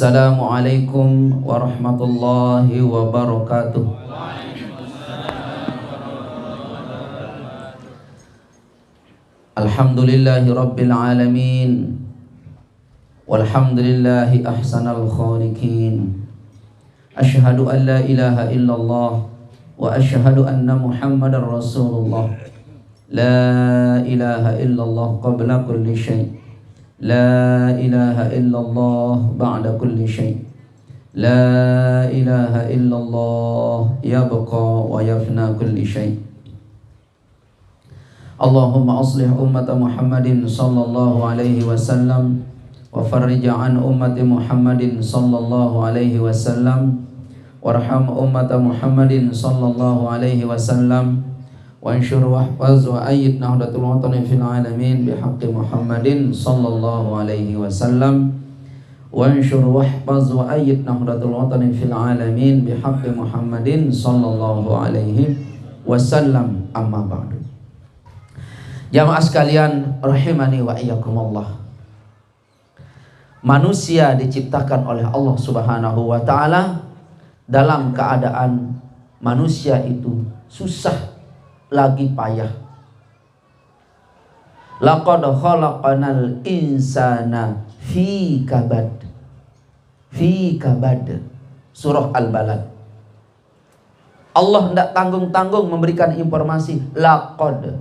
Assalamualaikum warahmatullahi wabarakatuh. Alhamdulillahi rabbil alamin. Walhamdulillahi ahsanal khaliqin. Asyhadu an la ilaha illallah wa asyhadu anna Muhammadar Rasulullah. La ilaha illallah qabla kulli syai'. La ilaha illallah ba'da kulli syai'. La ilaha illallah yabqa wa yafna kulli syai'. Allahumma aslih ummata Muhammadin sallallahu alaihi wasallam wa farrij an ummati Muhammadin sallallahu alaihi wasallam warham ummata Muhammadin sallallahu alaihi wasallam wa anshur wahfaz wa ayyid nahdatul watani fil alamin bihaqqi Muhammadin sallallahu alaihi wasallam wa anshur wahfaz wa ayyid nahdatul watani fil alamin bihaqqi Muhammadin sallallahu alaihi wasallam. Amma ba'du. Jamaah sekalian rahimani wa iyyakumullah. Manusia diciptakan oleh Allah Subhanahu wa taala dalam keadaan manusia itu susah lagi payah. Laqad khalaqanal insana fi kabad. Fi kabad. Surah Al-Balad. Allah hendak tanggung-tanggung memberikan informasi laqad.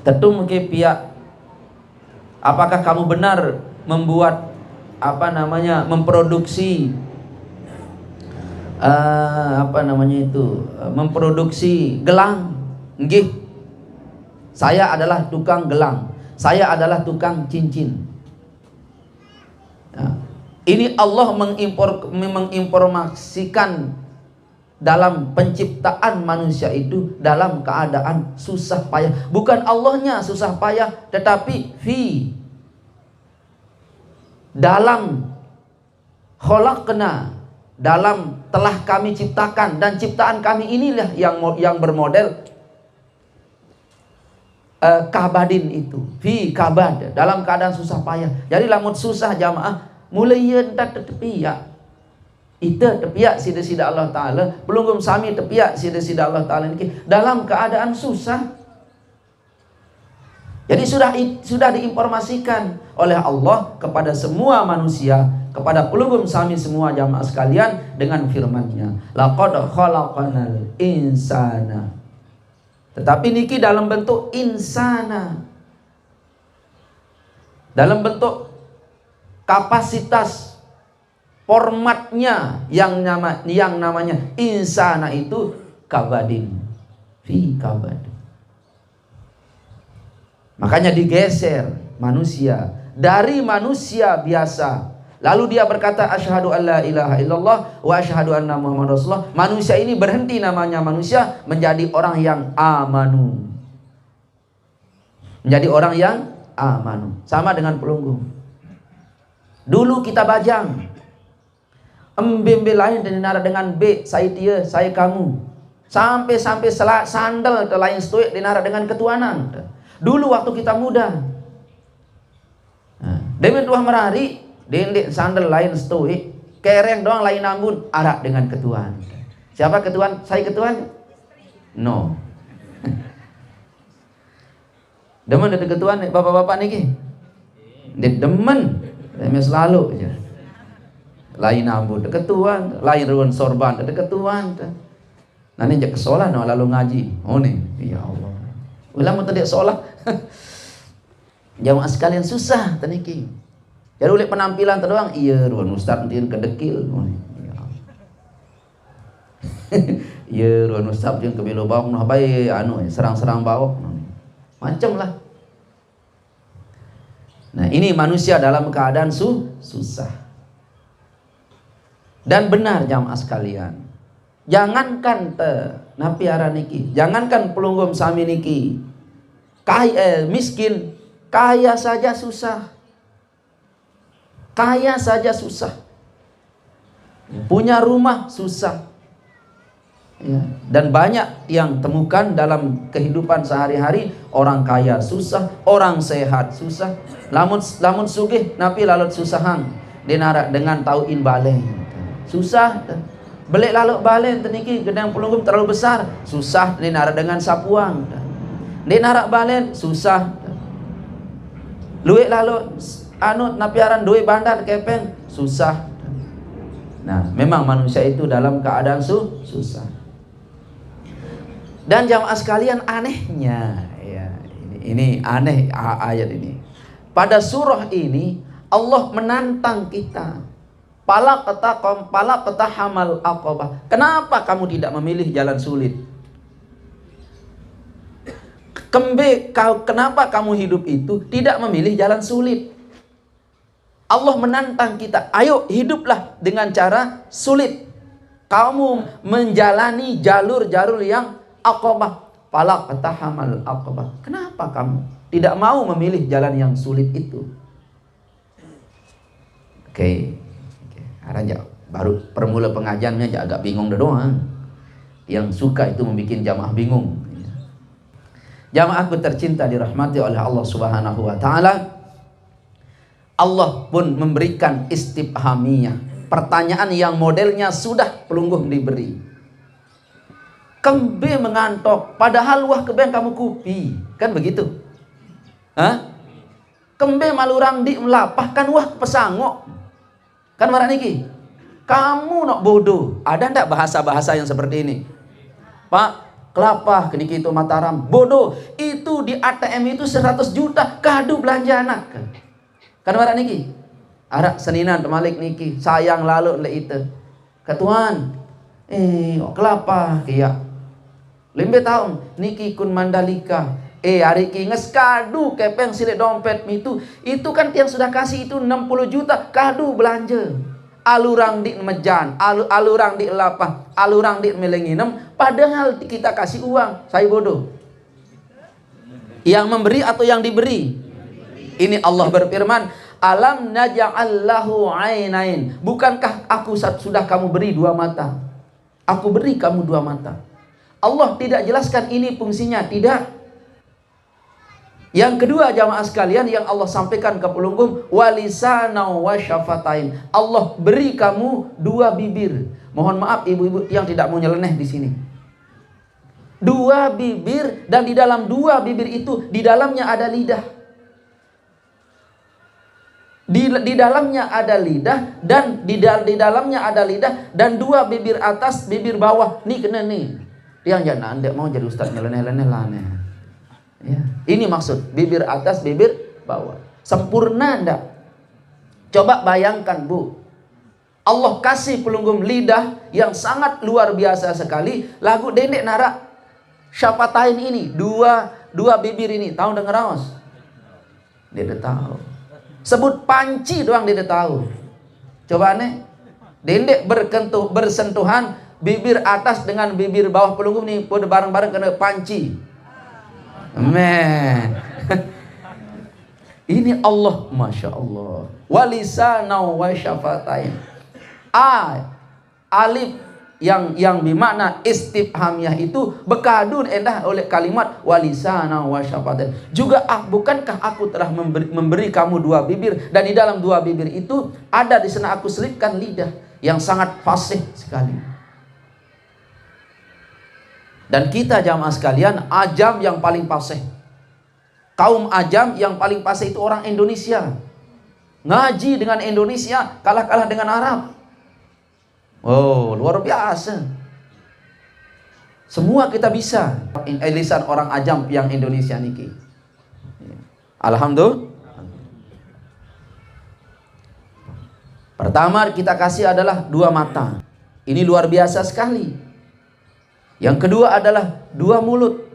Tentu mungkin pihak, apakah kamu benar membuat memproduksi memproduksi gelang? Nggih. Saya adalah tukang gelang. Saya adalah tukang cincin. Nah, ini Allah menginformasikan dalam penciptaan manusia itu dalam keadaan susah payah. Bukan Allahnya susah payah, tetapi dalam khalaqna, dalam telah kami ciptakan, dan ciptaan kami inilah yang bermodel kabadin itu. Fi kabad, dalam keadaan susah payah. Jadi lamun susah jamaah mulai hendak tepiak. Ita tepiak sida-sida Allah Ta'ala, pelunggum sami tepiak sida-sida Allah Ta'ala ini dalam keadaan susah. Jadi sudah diinformasikan oleh Allah kepada semua manusia, kepada pelunggum sami semua jamaah sekalian dengan firman-Nya, laqad khalaqanal insana. Tetapi niki dalam bentuk insana, dalam bentuk kapasitas formatnya yang namanya insana itu kabadin, fi kabad. Makanya digeser manusia dari manusia biasa, lalu dia berkata asyhadu an la ilaha illallah wa asyhadu anna Muhammadar Rasulullah. Manusia ini berhenti namanya manusia menjadi orang yang amanu, menjadi orang yang amanu. Sama dengan pelunggu. Dulu kita bajang embembe lain dan dinara dengan B, saya dia, saya kamu. Sampai sandal lain stoik dinara dengan ketuanan. Dulu waktu kita muda. Demi tuah merari, dendek sandal lain stoik, kereng doang lain ambun, arak dengan ketuan. Siapa ketuan? Saya ketuan? No. Demen ada ketuan bapak-bapak niki? Demen. Demi selalu aja. Lain ambun ketuan, lain ruan sorban ketuan. Nanti jak kesolah no lalu ngaji. Oh nih, ya Allah. Ulama tadi seolah jamaah sekalian susah taniki. Jadi oleh penampilan terdoang, iya ruan ustaz nanti kedekil. Oh nih, ya Allah. Iya ruan ustaz yang kebelo bawah noh bae serang-serang bawah. Macam lah. Nah, ini manusia dalam keadaan susah. Dan benar jamaah sekalian, jangankan napiara niki, jangankan pelunggum sami niki miskin, kaya saja susah. Kaya saja susah. Punya rumah susah. Ya. Dan banyak yang temukan dalam kehidupan sehari-hari, orang kaya susah, orang sehat susah, lamun sugih napi lalut susahang dinarak dengan tauin balen susah, belik lalut balen teniki gedang pelunggum terlalu besar susah dinarak dengan sapuang, dinarak balen susah, luik lalut anu napiaran duit bandar kepeng susah. Nah, memang manusia itu dalam keadaan susah. Dan jamaah sekalian, anehnya ya, ini aneh ayat ini. Pada surah ini Allah menantang kita. Pala kata hamal aqabah. Kenapa kamu tidak memilih jalan sulit? Kenapa kamu hidup itu tidak memilih jalan sulit? Allah menantang kita, ayo hiduplah dengan cara sulit. Kamu menjalani jalur-jalur yang aqabah. Falaq tahamal aqabah. Kenapa kamu tidak mau memilih jalan yang sulit itu? Oke. Aranja baru permula pengajiannya agak bingung doang. Yang suka itu membuat jamaah bingung. Jamaahku tercinta dirahmati oleh Allah Subhanahu wa taala. Allah pun memberikan istifhamiyah, pertanyaan yang modelnya sudah pelungguh diberi. Kembe mengantok, padahal wah keben kamu kupi, kan begitu? Hah? Kembe malurang di melapah, kan wah pesangok, kan marah niki. Kamu nok bodoh, ada ndak bahasa-bahasa yang seperti ini? Pak, kelapa keniki itu Mataram, bodoh. Itu di ATM itu 100 juta, kadu belanja anak. Kan marah niki, arak seninan temalik niki, sayang lalu le itu. Ketuan, kelapa kia. Limbe tahun niki kun Mandalika. Hari ki ngeskadu kepeng silik dompet itu kan yang sudah kasih itu 60 juta kadu belanja. Alurang di mejan, alurang di lapah, alurang di melenginem, padahal kita kasih uang. Saya bodoh. Yang memberi atau yang diberi? Ini Allah berfirman, alam naja'allahu ainain. Bukankah aku sudah kamu beri 2 mata? Aku beri kamu 2 mata. Allah tidak jelaskan ini fungsinya, tidak. Yang kedua jamaah sekalian yang Allah sampaikan ke pelunggum, walisana wa syafatain. Allah beri kamu 2 bibir. Mohon maaf ibu-ibu yang tidak mau nyeleneh di sini. 2 bibir, dan di dalam 2 bibir itu di dalamnya ada lidah. Di dalamnya ada lidah, dan di dalamnya ada lidah dan 2 bibir atas, bibir bawah. Nih kena nih. Dia jangan anda mau jadi ustaz nyeleneh-leneh laneh. Ya. Ini maksud bibir atas, bibir bawah. Sempurna ndak? Coba bayangkan Bu. Allah kasih pelunggum lidah yang sangat luar biasa sekali. Lagu dendek narak syafatain ini, dua bibir ini. Tahu denger awas? Dia udah tahu. Sebut panci doang dia tahu. Coba aneh. Dendek bersentuhan bibir atas dengan bibir bawah pelunggum nih, pada bareng-bareng kena panci. Men. Ini Allah, Masya Allah. Walisana wa syafatain. Alif yang bermakna istifhamiyah itu bekadun endah oleh kalimat walisana wa syafatain. Juga bukankah aku telah memberi kamu 2 bibir, dan di dalam 2 bibir itu ada di sana aku selipkan lidah yang sangat fasih sekali. Dan kita jamaah sekalian, ajam yang paling fasih. Kaum ajam yang paling fasih itu orang Indonesia. Ngaji dengan Indonesia kalah-kalah dengan Arab. Oh, luar biasa. Semua kita bisa. Lisan orang ajam yang Indonesia niki. Alhamdulillah. Pertama kita kasih adalah 2 mata. Ini luar biasa sekali. Yang kedua adalah 2 mulut,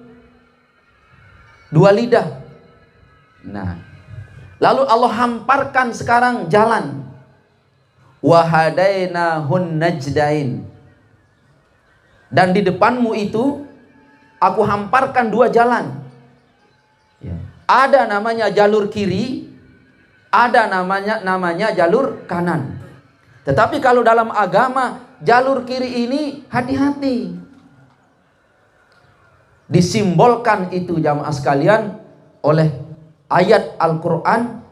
2 lidah. Nah, lalu Allah hamparkan sekarang jalan. Wahadainahun najdain. Dan di depanmu itu aku hamparkan 2 jalan. Ada namanya jalur kiri, ada namanya jalur kanan. Tetapi kalau dalam agama jalur kiri ini hati-hati. Disimbolkan itu jamaah sekalian oleh ayat Al-Quran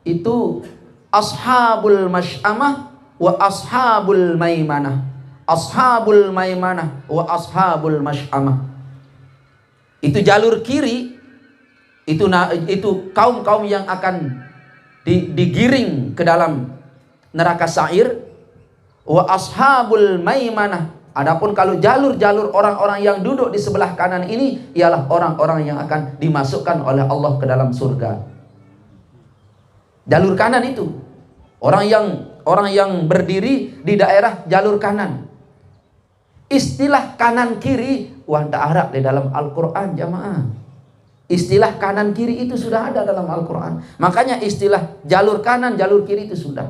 itu ashabul masy'amah wa ashabul maimanah. Ashabul maimanah wa ashabul masy'amah. Itu jalur kiri, itu kaum-kaum yang akan digiring ke dalam neraka sa'ir. Wa ashabul maimanah. Adapun kalau jalur-jalur orang-orang yang duduk di sebelah kanan ini ialah orang-orang yang akan dimasukkan oleh Allah ke dalam surga. Jalur kanan itu orang yang berdiri di daerah jalur kanan. Istilah kanan kiri tak ada di dalam Al-Quran jamaah. Istilah kanan kiri itu sudah ada dalam Al-Quran. Makanya istilah jalur kanan jalur kiri itu sudah.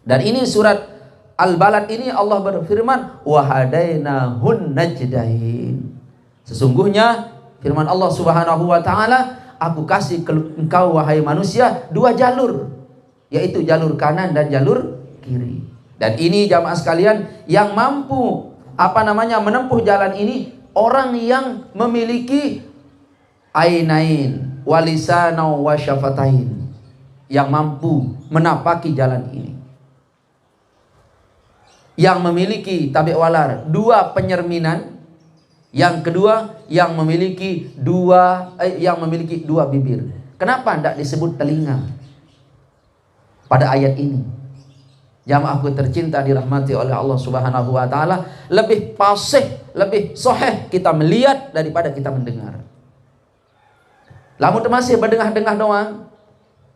Dan ini surat Al-Balad ini Allah berfirman, wahadainahun najdain. Sesungguhnya firman Allah Subhanahu wa taala, aku kasih ke engkau wahai manusia dua jalur, yaitu jalur kanan dan jalur kiri. Dan ini jamaah sekalian yang mampu menempuh jalan ini orang yang memiliki ainain walisana wa syafatain, yang mampu menapaki jalan ini. Yang memiliki tabi' walar, dua penyerminan. Yang kedua yang memiliki dua bibir. Kenapa tidak disebut telinga pada ayat ini? Jamaahku tercinta dirahmati oleh Allah Subhanahu wa taala, lebih fasih, lebih sahih kita melihat daripada kita mendengar. Lamun masih berdengah-dengah doang,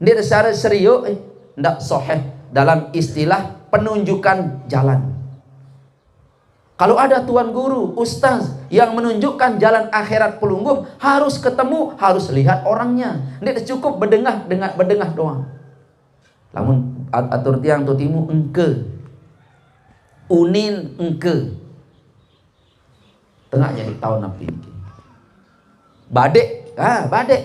dia secara serius tidak sahih dalam istilah penunjukan jalan. Kalau ada tuan guru, ustaz yang menunjukkan jalan akhirat pelungguh, harus ketemu, harus lihat orangnya. Tidak cukup berdengah doang. Lamun atur tiang tu timu engke, unin engke, tengah jadi tahun napi. Badek, badek.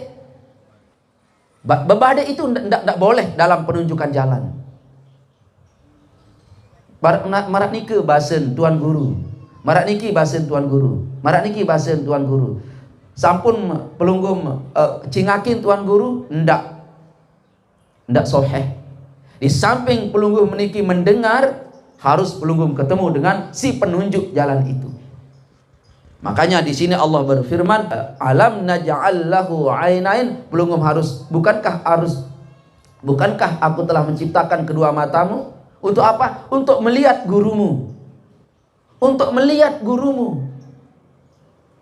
Bebadek itu tidak boleh dalam penunjukan jalan. Marak nike basen tuan guru, marak niki basen tuan guru, marak niki basen tuan guru. Sampun pelunggum cingakin tuan guru, ndak soheh. Di samping pelunggum meniki mendengar, harus pelunggum ketemu dengan si penunjuk jalan itu. Makanya di sini Allah berfirman, alam naj'al lahu ainain. Pelunggum bukankah aku telah menciptakan kedua matamu? Untuk apa? Untuk melihat gurumu. Untuk melihat gurumu.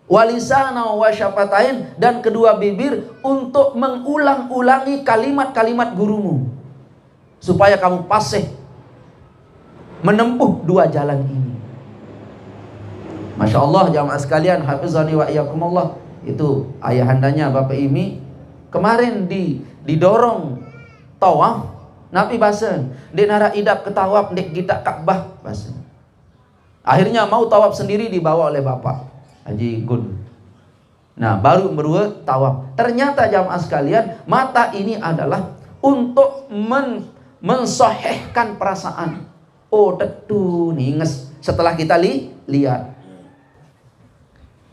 Walisana wa syafatain, dan kedua bibir untuk mengulang-ulangi kalimat-kalimat gurumu. Supaya kamu fasih menempuh dua jalan ini. Masya Allah jamaah sekalian, hafizani wa iyyakumullah. Itu ayahandanya Bapak Imi kemarin didorong tawaf. Nabi basen, dia nara idap ke tawaf, dia kita Ka'bah basen. Akhirnya mau tawaf sendiri dibawa oleh Bapak Haji Gun. Nah, baru berdua tawaf. Ternyata jamaah sekalian, mata ini adalah untuk mensahihkan perasaan. Oh, tentu ninges setelah kita lihat.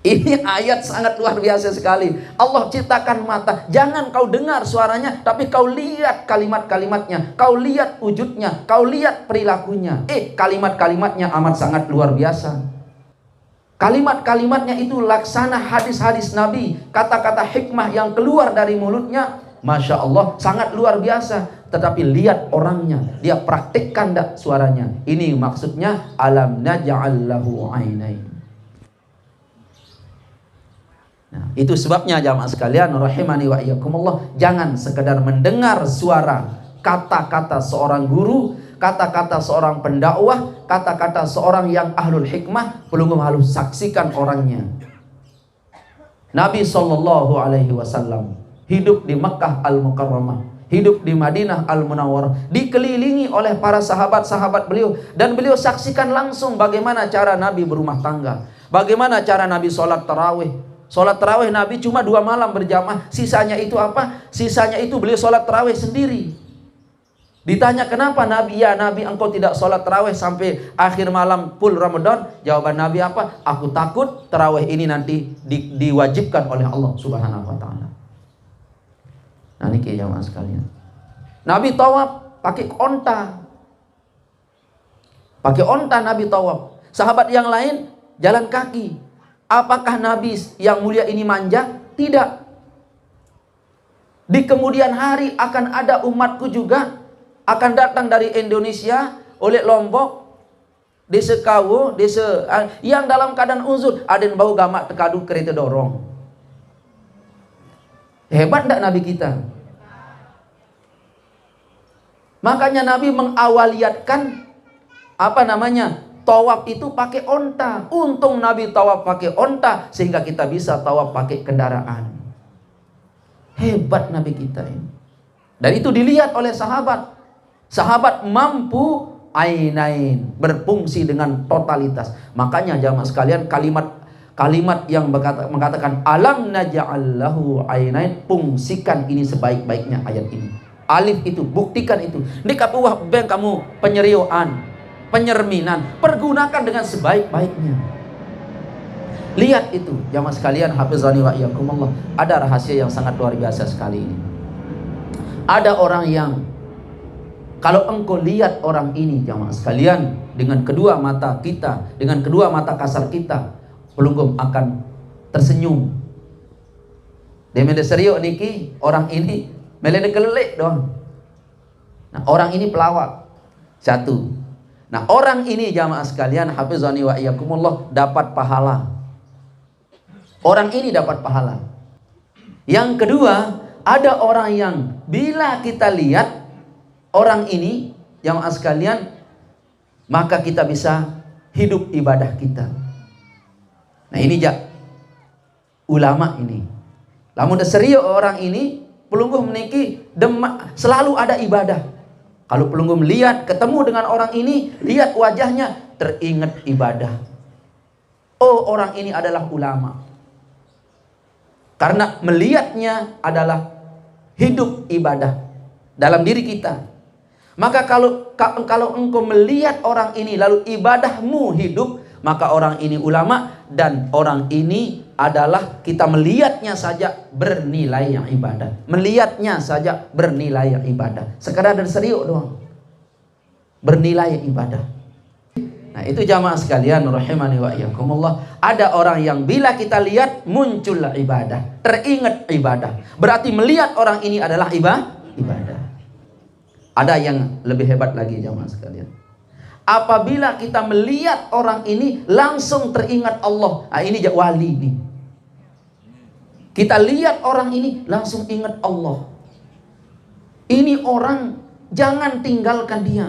Ini ayat sangat luar biasa sekali. Allah ciptakan mata. Jangan kau dengar suaranya, tapi kau lihat kalimat-kalimatnya. Kau lihat wujudnya. Kau lihat perilakunya. Kalimat-kalimatnya amat sangat luar biasa. Kalimat-kalimatnya itu laksana hadis-hadis Nabi. Kata-kata hikmah yang keluar dari mulutnya, Masya Allah, sangat luar biasa. Tetapi lihat orangnya. Dia praktikkan tak suaranya. Ini maksudnya alam naj'al lahu ainain. Nah, itu sebabnya jamaah sekalian rahimani wa iyyakumullah, jangan sekedar mendengar suara, kata-kata seorang guru, kata-kata seorang pendakwah, kata-kata seorang yang ahlul hikmah, pelunggum harus saksikan orangnya. Nabi SAW hidup di Makkah Al-Mukarramah, hidup di Madinah Al-Munawwarah, dikelilingi oleh para sahabat-sahabat beliau, dan beliau saksikan langsung bagaimana cara Nabi berumah tangga, bagaimana cara Nabi sholat tarawih. Sholat tarawih Nabi cuma 2 malam berjamaah. Sisanya itu apa? Sisanya itu beliau sholat tarawih sendiri. Ditanya kenapa Nabi? Ya Nabi, engkau tidak sholat tarawih sampai akhir malam full Ramadan. Jawaban Nabi apa? Aku takut tarawih ini nanti diwajibkan oleh Allah Subhanahu wa ta'ala. Nah ini jamaah sekalian, Nabi tawaf pakai onta. Pakai onta Nabi tawaf. Sahabat yang lain jalan kaki. Apakah Nabi yang mulia ini manja? Tidak. Di kemudian hari akan ada umatku juga akan datang dari Indonesia, oleh Lombok, desa Kawo, desa yang dalam keadaan uzur, ada yang bau gamak tekadu kereta dorong. Hebat enggak Nabi kita? Makanya Nabi mengawaliatkan tawaf itu pakai onta. Untung Nabi tawaf pakai onta sehingga kita bisa tawaf pakai kendaraan. Hebat Nabi kita ini. Dan itu dilihat oleh sahabat. Sahabat mampu ainain, berfungsi dengan totalitas. Makanya jamaah sekalian, kalimat yang mengatakan alam naj'allahu ainain, fungsikan ini sebaik-baiknya ayat ini. Alif itu, buktikan itu. Ini kapuah beng kamu penyeriuan, penyerminan, pergunakan dengan sebaik-baiknya. Lihat itu jamaah sekalian, hafizani wa iyyakumullah. Ada rahasia yang sangat luar biasa sekali ini. Ada orang yang kalau engkau lihat orang ini jamaah sekalian dengan kedua mata kita, dengan kedua mata kasar kita, pelungkum akan tersenyum. Demede serius niki orang ini melede kelelek doang. Nah, orang ini pelawak. Satu. Nah, orang ini jamaah sekalian hafizani wa iyyakumullah dapat pahala. Orang ini dapat pahala. Yang kedua, ada orang yang bila kita lihat orang ini jamaah sekalian, maka kita bisa hidup ibadah kita. Nah ini ulama ini. Lamun serius orang ini, pelungguh meniki selalu ada ibadah. Kalau pelungguh melihat ketemu dengan orang ini, lihat wajahnya, teringat ibadah. Oh, orang ini adalah ulama. Karena melihatnya adalah hidup ibadah dalam diri kita. Maka kalau engkau melihat orang ini lalu ibadahmu hidup, maka orang ini ulama, dan orang ini adalah kita melihatnya saja bernilai yang ibadah. Melihatnya saja bernilai yang ibadah. Sekadar dan serius doang. Bernilai yang ibadah. Nah itu jamaah sekalian rahimani wa iyyakumullah. Ada orang yang bila kita lihat muncul ibadah, teringat ibadah. Berarti melihat orang ini adalah ibadah. Ada yang lebih hebat lagi jamaah sekalian. Apabila kita melihat orang ini langsung teringat Allah. Nah, ini wali nih. Kita lihat orang ini langsung ingat Allah. Ini orang jangan tinggalkan dia.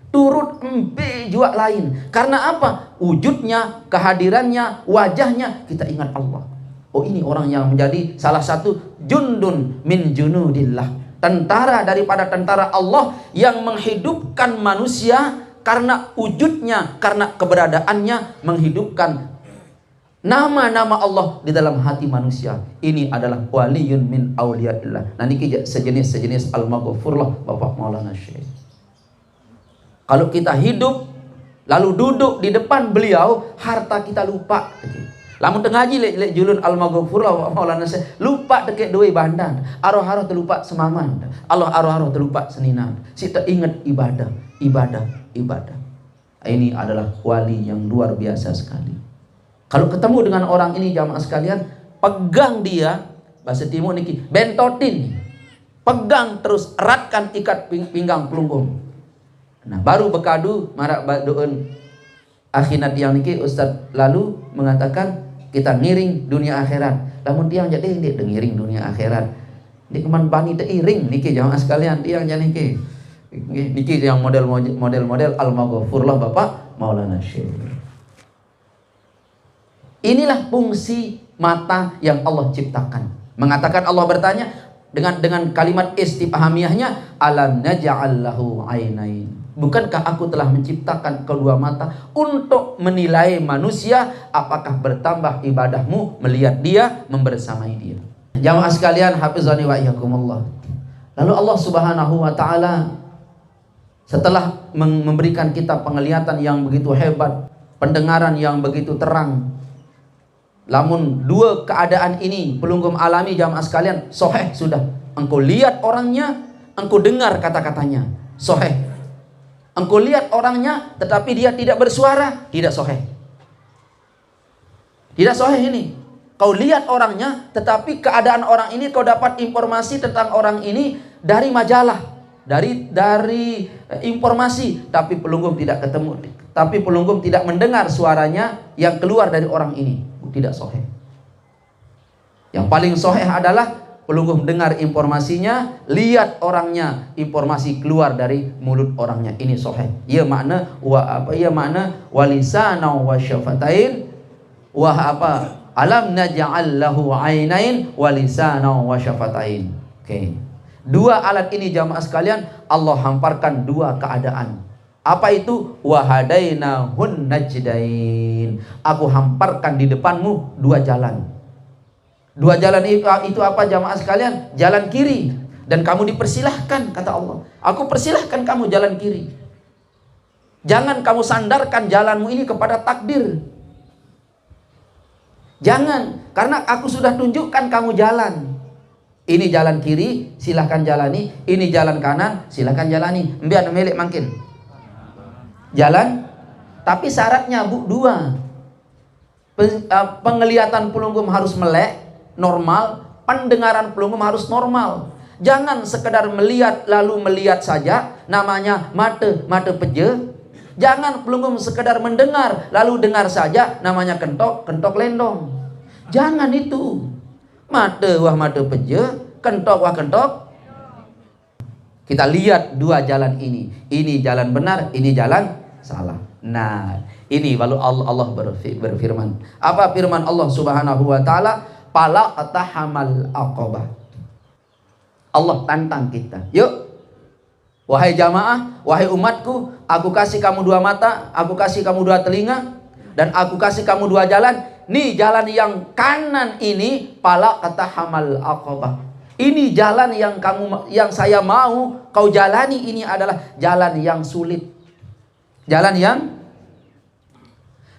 Turut embe jua lain. Karena apa? Wujudnya, kehadirannya, wajahnya kita ingat Allah. Oh ini orang yang menjadi salah satu jundun min junudillah. Tentara daripada tentara Allah yang menghidupkan manusia karena wujudnya, karena keberadaannya menghidupkan nama-nama Allah di dalam hati manusia. Ini adalah waliyun min auliyaillah. Nah ini sejenis al-maghfurlah Bapak Maulana Syekh. Kalau kita hidup lalu duduk di depan beliau, harta kita lupa. Lamun tengah ngaji lek julun al-maghfurah Maulana Syekh lupa deket duwe bandan, aroh-aroh terlupa semaman, Allah aroh-aroh terlupa seninan. Kita ingat ibadah. Ini adalah wali yang luar biasa sekali. Kalau ketemu dengan orang ini jamaah sekalian, pegang dia, bahasa timur niki, bentotin. Pegang terus, eratkan ikat pinggang pelunggung. Nah, baru bekadu marak baduun akhinat yang niki Ustaz lalu mengatakan kita ngiring dunia akhirat. Namun tiang jadi dia ngiring dunia akhirat. Di keman bani teiring niki jamaah sekalian, tiang jadi niki yang model al-maghfurlah Bapak Maulana Syekh. Inilah fungsi mata yang Allah ciptakan. Mengatakan Allah bertanya dengan kalimat istifhamiyahnya, alam naj'al lahu ainain. Bukankah aku telah menciptakan kedua mata untuk menilai manusia apakah bertambah ibadahmu melihat dia, membersamai dia. Jamaah sekalian hafizani wa iyyakumullah. Lalu Allah Subhanahu wa taala Setelah memberikan kita penglihatan yang begitu hebat, pendengaran yang begitu terang, lamun dua keadaan ini pelunggum alami jamaah sekalian, soheh sudah. Engkau lihat orangnya, engkau dengar kata-katanya, soheh. Engkau lihat orangnya tetapi dia tidak bersuara, tidak soheh. Tidak soheh ini. Kau lihat orangnya tetapi keadaan orang ini, kau dapat informasi tentang orang ini dari majalah, dari informasi, tapi pelunggum tidak ketemu, tapi pelunggum tidak mendengar suaranya yang keluar dari orang ini, tidak soheh. Yang paling soheh adalah pelunggum dengar informasinya, lihat orangnya, informasi keluar dari mulut orangnya, ini soheh. Ia makna walisana wa syafatain wa alam naj'al lahu ainain walisana wa syafatain. Oke. Dua alat ini jamaah sekalian, Allah hamparkan dua keadaan. Apa itu? Wahadainahun najdain. Aku hamparkan di depanmu dua jalan. Dua jalan itu apa jamaah sekalian? Jalan kiri. Dan kamu dipersilahkan, kata Allah. Aku persilahkan kamu jalan kiri. Jangan kamu sandarkan jalanmu ini kepada takdir. Jangan, karena aku sudah tunjukkan kamu jalan. Ini jalan kiri, silahkan jalani. Ini jalan kanan, silahkan jalani. Biar milik makin jalan, tapi syaratnya dua. Penglihatan pelunggum harus melek, normal. Pendengaran pelunggum harus normal. Jangan sekedar melihat lalu melihat saja, namanya mata peje. Jangan pelunggum sekedar mendengar lalu dengar saja, namanya kentok lendong. Jangan itu. Mata peje, kentok kentok. Kita lihat dua jalan ini. Ini jalan benar, ini jalan salah. Nah, ini baru Allah berfirman. Apa firman Allah Subhanahu wa taala? Pala atahamal aqabah. Allah tantang kita. Yuk. Wahai jamaah, wahai umatku, aku kasih kamu dua mata, aku kasih kamu dua telinga, dan aku kasih kamu dua jalan. Nih jalan yang kanan ini, pala kata hamal aqabah. Ini jalan yang saya mau kau jalani, ini adalah jalan yang sulit. Jalan yang,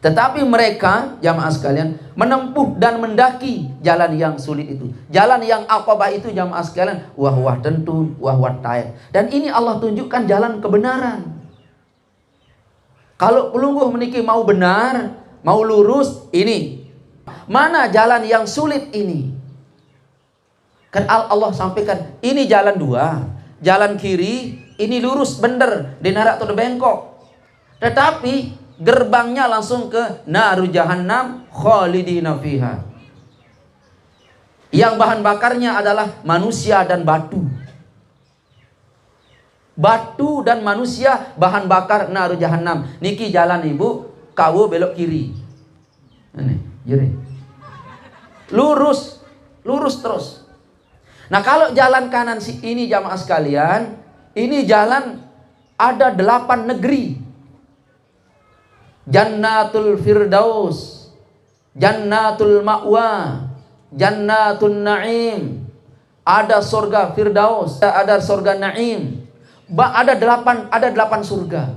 tetapi mereka jamaah sekalian menempuh dan mendaki jalan yang sulit itu. Jalan yang aqabah itu jamaah sekalian, wahwah tentun, wahwah taib. Dan ini Allah tunjukkan jalan kebenaran. Kalau pelungguh meniki mau benar, mau lurus, ini mana jalan yang sulit ini? Kan Allah sampaikan, ini jalan dua, jalan kiri, ini lurus bener, di narak atau bengkok. Tetapi gerbangnya langsung ke naru jahannam khalidina fiha. Yang bahan bakarnya adalah manusia dan batu. Batu dan manusia bahan bakar naru jahannam. Niki jalan ibu, kau belok kiri. Ini, jadi lurus terus. Nah, kalau jalan kanan ini jamaah sekalian, ini jalan ada 8 negeri. Jannatul Firdaus, Jannatul Ma'wa, Jannatul Na'im. Ada surga Firdaus, ada surga Na'im. Ada 8 surga.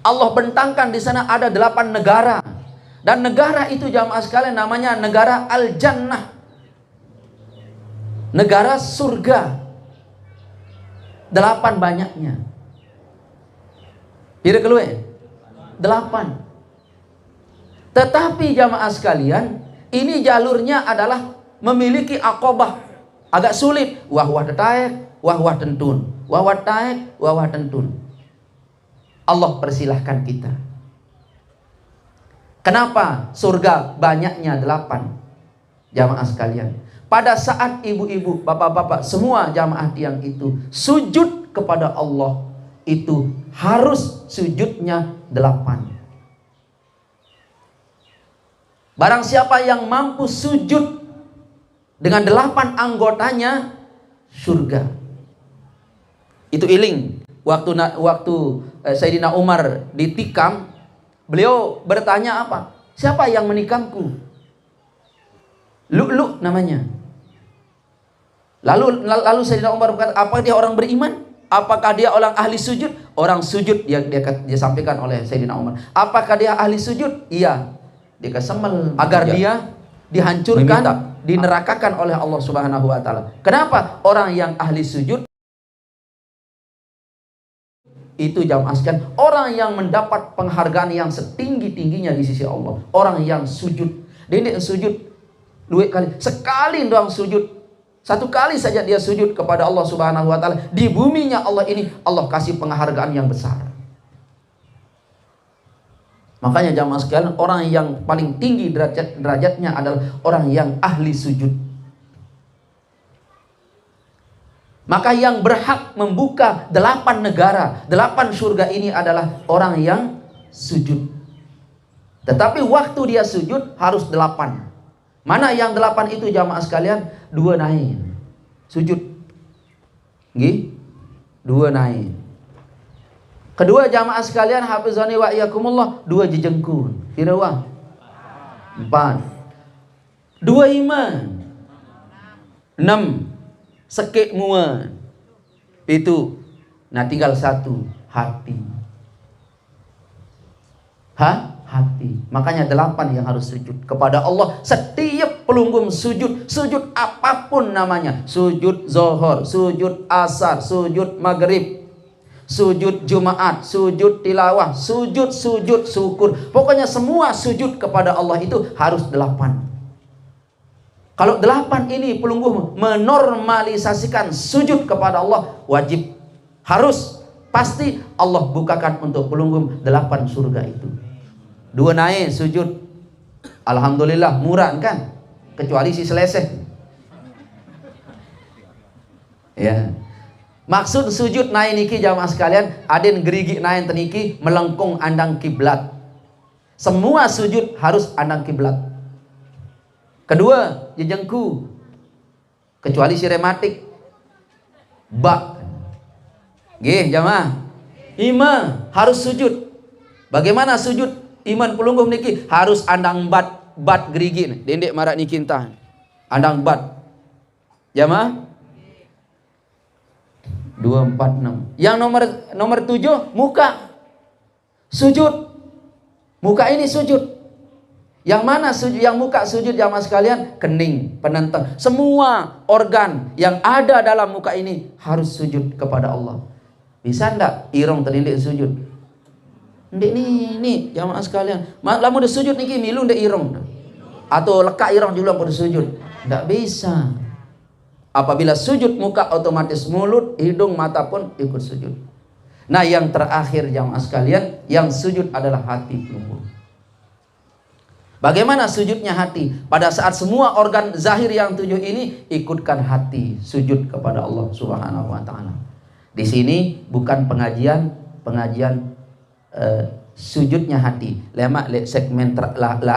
Allah bentangkan di sana ada 8 negara. Dan negara itu jamaah sekalian namanya negara Al-Jannah. Negara surga. 8 banyaknya. Kira keluar 8. Tetapi jamaah sekalian, ini jalurnya adalah memiliki aqabah, agak sulit. Wahwah taek, wahwah tentun, wahwah taek, wahwah tentun. Allah persilahkan kita. Kenapa surga banyaknya 8? Jamaah sekalian, pada saat ibu-ibu, bapak-bapak, semua jamaah tiang itu sujud kepada Allah, itu harus sujudnya 8. Barang siapa yang mampu sujud dengan 8 anggotanya, surga. Itu iling. Waktu Sayyidina Umar ditikam, beliau bertanya apa? Siapa yang menikamku? Lu'lu' namanya. Lalu Sayyidina Umar berkata, apa dia orang beriman? Apakah dia orang ahli sujud? Orang sujud dia sampaikan oleh Sayyidina Umar. Apakah dia ahli sujud? Iya. Dia kesembel agar dia dihancurkan, dinerakakan oleh Allah Subhanahu wa taala. Kenapa? Orang yang ahli sujud itu jamaah sekalian, orang yang mendapat penghargaan yang setinggi-tingginya di sisi Allah. Orang yang sujud. Dia sujud 2 kali. Sekali doang sujud. 1 kali saja dia sujud kepada Allah Subhanahu wa taala. Di buminya Allah ini, Allah kasih penghargaan yang besar. Makanya jamaah sekalian, orang yang paling tinggi derajatnya adalah orang yang ahli sujud. Maka yang berhak membuka 8 negara, 8 surga ini adalah orang yang sujud. Tetapi waktu dia sujud harus 8. Mana yang 8 itu jamaah sekalian? 2 naik sujud. Nggih? 2 naik. Kedua jamaah sekalian, hafizani wa iyyakumullah, 2 jejengkun. Kira-kira 4. 2 iman. 6. Sekik muan. Itu. Nah tinggal 1, hati. Hati. Makanya 8 yang harus sujud kepada Allah. Setiap pelunggung sujud apapun namanya, sujud zuhur, sujud asar, sujud maghrib, sujud Jumat, sujud tilawah, sujud syukur. Pokoknya semua sujud kepada Allah itu harus 8. Kalau 8 ini pelungguh menormalisasikan sujud kepada Allah, wajib, harus, pasti Allah bukakan untuk pelungguh 8 surga itu. 2 naik sujud, alhamdulillah murah kan, kecuali si seleseh. Ya. Maksud sujud naik niki jamaah sekalian, aden gerigi naik teniki melengkung andang kiblat. Semua sujud harus andang kiblat. Kedua, jejengku, kecuali si rematik. Bak. Nggih jamaah. Ima harus sujud. Bagaimana sujud? Iman pelungguh niki harus andang bat gerigi. Dendek marak niki entah. Andang bat. Jamaah? 2, 4, 6. Yang nomor 7, muka. Sujud. Muka ini sujud. Yang mana sujud? Yang muka sujud jamaah sekalian, kening, penentang. Semua organ yang ada dalam muka ini harus sujud kepada Allah. Bisa ndak irong terlindik sujud? Ndek ni jamaah sekalian. Lamun udah sujud niki milu ndek irong. Atau lekak irong juga pada sujud. Ndak bisa. Apabila sujud muka, otomatis mulut, hidung, mata pun ikut sujud. Nah yang terakhir jamaah sekalian, yang sujud adalah hati pelungguh. Bagaimana sujudnya hati? Pada saat semua organ zahir yang 7 ini, ikutkan hati sujud kepada Allah Subhanahu wa taala. Di sini bukan pengajian sujudnya hati. Lemak segmen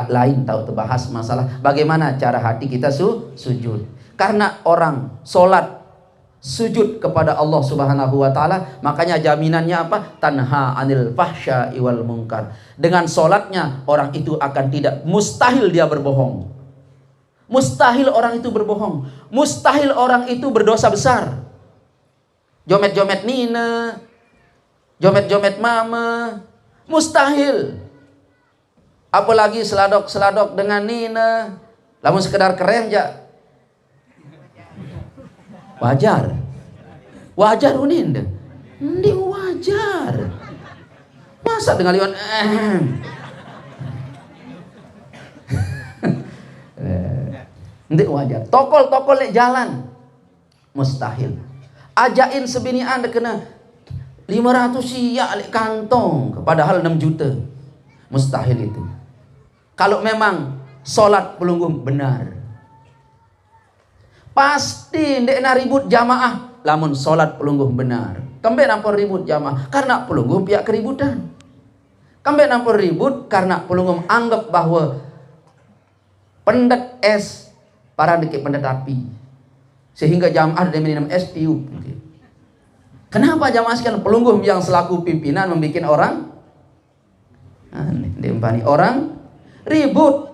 lain tahu terbahas masalah bagaimana cara hati kita sujud. Karena orang solat sujud kepada Allah Subhanahu wa taala, makanya jaminannya apa? Tanha anil fahsya'i wal munkar. Dengan solatnya orang itu akan tidak, mustahil dia berbohong. Mustahil orang itu berbohong. Mustahil orang itu berdosa besar. Jomet-jomet nina, jomet-jomet mama, mustahil. Apalagi seladok-seladok dengan nina, lamun sekedar keren ja. Wajar uninda. Ndi wajar. Masa dengan liwan ndi wajar. Tokol-tokol nek jalan mustahil. Ajain sebinian kena 500 sia lek kantong, padahal 6 juta. Mustahil itu. Kalau memang salat pelungguh benar. Pasti ndek na ribut jamaah lamun salat pelungguh benar. Kembe nampun ribut jamaah karena pelungguh pihak keributan. Kembe nampun ribut karena pelungguh anggap bahwa pendet es para dikit pendet api. Sehingga jamaah ada minum es tiup. Kenapa jamaah sekalian? Pelungguh yang selaku pimpinan membuat orang diempani orang ribut.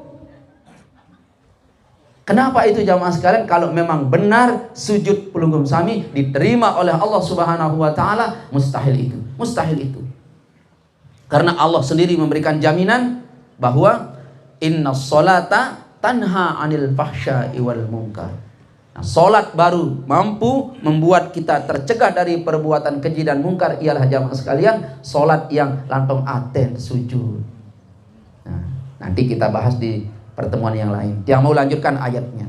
Kenapa itu jamaah sekalian? Kalau memang benar sujud pelunggum sami diterima oleh Allah Subhanahu wa taala, mustahil itu. Mustahil itu. Karena Allah sendiri memberikan jaminan bahwa inna sholata tanha anil fahsya'i wal munkar. Nah, salat baru mampu membuat kita tercegah dari perbuatan keji dan mungkar ialah jamaah sekalian salat yang langsung aten sujud. Nah, nanti kita bahas di pertemuan yang lain. Yang mau lanjutkan ayatnya.